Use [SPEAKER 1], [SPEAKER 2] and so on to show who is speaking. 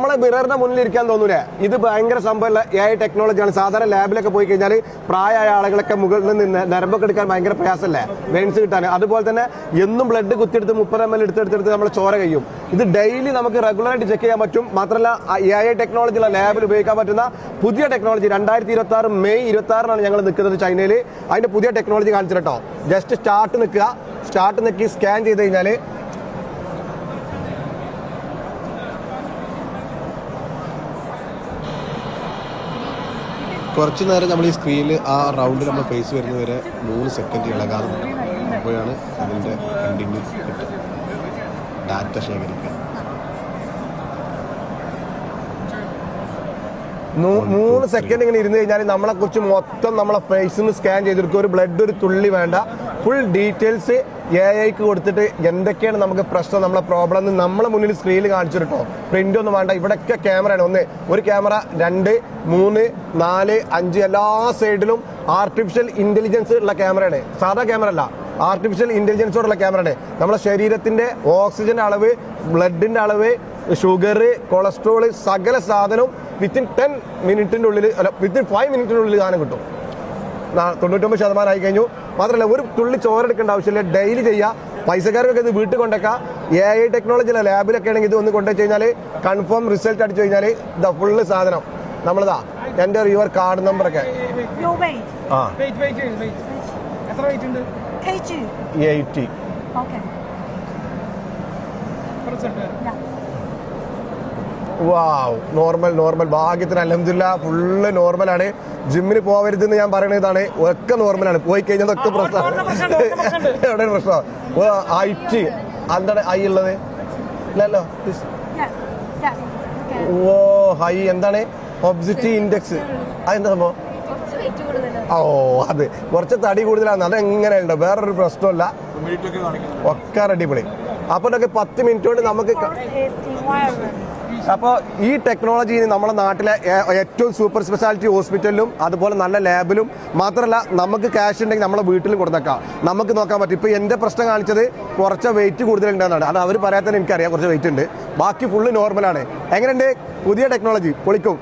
[SPEAKER 1] നമ്മളെ മിററിന്റെ മുന്നിൽ ഇരിക്കാൻ തോന്നൂലേ? ഇത് ഭയങ്കര സംഭവമല്ല, AI ടെക്നോളജിയാണ്. സാധാരണ ലാബിലൊക്കെ പോയി കഴിഞ്ഞാൽ പ്രായമായ ആളുകളൊക്കെ മുകളിൽ നിന്ന് നരമ്പൊക്കെ എടുക്കാൻ ഭയങ്കര പ്രയാസമല്ലേ, വെയിൻസ് കിട്ടാൻ. അതുപോലെ തന്നെ എന്നും ബ്ലഡ് കുത്തിയെടുത്ത് 30 ml എടുത്തെടുത്ത് നമ്മളെ ചോര കഴിയും. ഇത് ഡെയിലി നമുക്ക് റെഗുലറായിട്ട് ചെക്ക് ചെയ്യാൻ പറ്റും. മാത്രമല്ല AI ടെക്നോളജിയുള്ള ലാബിൽ ഉപയോഗിക്കാൻ പറ്റുന്ന പുതിയ ടെക്നോളജി 2026 മെയ് 26 ഞങ്ങൾ നിൽക്കുന്നത് ചൈനയിൽ. അതിന്റെ പുതിയ ടെക്നോളജി കാണിച്ചു കേട്ടോ. ജസ്റ്റ് സ്റ്റാർട്ട് നിൽക്കുക, സ്റ്റാർട്ട് നിൽക്കി സ്കാൻ ചെയ്ത് കഴിഞ്ഞാൽ കുറച്ച് നേരം നമ്മൾ ഈ സ്ക്രീനിൽ ആ റൗണ്ടിൽ നമ്മൾ ഫേസ് വരുന്നത് വരെ 3 സെക്കൻഡ് ഇളകാതെ നിൽക്കും. അപ്പോഴാണ് അതിൻ്റെ കണ്ടിന്യൂ കിട്ടുക, ഡാറ്റ ശേഖരിക്കുക. 3 സെക്കൻഡ് ഇങ്ങനെ ഇരുന്ന് കഴിഞ്ഞാൽ നമ്മളെ കുറിച്ച് മൊത്തം നമ്മളെ ഫേസിന് സ്കാൻ ചെയ്തെടുക്കും. ഒരു ബ്ലഡ് ഒരു തുള്ളി വേണ്ട, ഫുൾ ഡീറ്റെയിൽസ് AIക്ക് കൊടുത്തിട്ട് എന്തൊക്കെയാണ് നമുക്ക് പ്രശ്നം, നമ്മളെ പ്രോബ്ലം എന്ന് നമ്മളെ മുന്നിൽ സ്ക്രീനിൽ കാണിച്ചു കേട്ടോ. പ്രിന്റ് ഒന്നും വേണ്ട, ഇവിടെയൊക്കെ ക്യാമറയാണ്. ഒരു ക്യാമറ, 2, 3, 4, 5 എല്ലാ സൈഡിലും ആർട്ടിഫിഷ്യൽ ഇന്റലിജൻസ് ഉള്ള ക്യാമറയാണ്. സാധാ ക്യാമറ അല്ല, ആർട്ടിഫിഷ്യൽ ഇന്റലിജൻസോടുള്ള ക്യാമറയാണ്. നമ്മുടെ ശരീരത്തിന്റെ ഓക്സിജൻ അളവ്, ബ്ലഡിന്റെ അളവ്, ഷുഗർ, കൊളസ്ട്രോൾ, സകല സാധനവും വിത്തിൻ 10 മിനിറ്റിന്റെ ഉള്ളിൽ, അല്ല വിത്തിൻ 5 മിനിറ്റിന്റെ ഉള്ളിൽ സാധനം കിട്ടും. 99% ആയി കഴിഞ്ഞു. മാത്രമല്ല ഒരു തുള്ളി ചോരെടുക്കേണ്ട ആവശ്യമില്ല, ഡെയിലി ചെയ്യുക. പൈസക്കാർക്കൊക്കെ ഇത് വീട്ടിൽ കൊണ്ടേക്കാം. AI ടെക്നോളജിയിലെ ലാബിലൊക്കെ ആണെങ്കിൽ ഇത് ഒന്ന് കൊണ്ടുവച്ച് കഴിഞ്ഞാൽ കൺഫേം റിസൾട്ട് അടിച്ചു കഴിഞ്ഞാൽ ഇതാ ഫുള്ള് സാധനം നമ്മളതാ. എൻ്റെ യുവർ കാർഡ് നമ്പർ ഒക്കെ 80. വാവ്, നോർമൽ. ഭാഗ്യത്തിന് അൽഹംദുലില്ലാ ഫുള്ള് നോർമലാണ്. ജിമ്മിന് പോവരുതെന്ന് ഞാൻ പറയുന്നത് ഇതാണ്. ഒക്കെ നോർമലാണ്. പോയി കഴിഞ്ഞാൽ ഒക്കെ പ്രശ്നമാണ്. എവിടെയാണ് പ്രശ്നം? ഹൈറ്റ് എന്താണ് ഹൈ ഉള്ളത്? ഇല്ലല്ലോ. ഓ ഹൈ എന്താണ്? ഒബ്സിറ്റി ഇൻഡെക്സ്. അതെന്താ സംഭവം? ഓ അത് കുറച്ച് തടി കൂടുതലാണ്. അതെങ്ങനെയുണ്ടോ? വേറൊരു പ്രശ്നമല്ല, ഒക്കെ അടിപൊളി. അപ്പൊ 10 മിനിറ്റ് കൊണ്ട് നമുക്ക്. അപ്പോൾ ഈ ടെക്നോളജി നമ്മുടെ നാട്ടിലെ ഏറ്റവും സൂപ്പർ സ്പെഷ്യാലിറ്റി ഹോസ്പിറ്റലിലും അതുപോലെ നല്ല ലാബിലും മാത്രമല്ല നമുക്ക് ക്യാഷ് ഉണ്ടെങ്കിൽ നമ്മളെ വീട്ടിലും കൊടുത്തേക്കാം, നമുക്ക് നോക്കാൻ പറ്റും. ഇപ്പോൾ എൻ്റെ പ്രശ്നം കാണിച്ചത് കുറച്ച് വെയിറ്റ് കൂടുതലുണ്ടെന്നാണ്. അത് അവർ പറയാത്തന്നെ എനിക്കറിയാം, കുറച്ച് വെയിറ്റ് ഉണ്ട്. ബാക്കി ഫുള്ള് നോർമലാണ്. എങ്ങനെയുണ്ട് പുതിയ ടെക്നോളജി? പൊളിക്കും.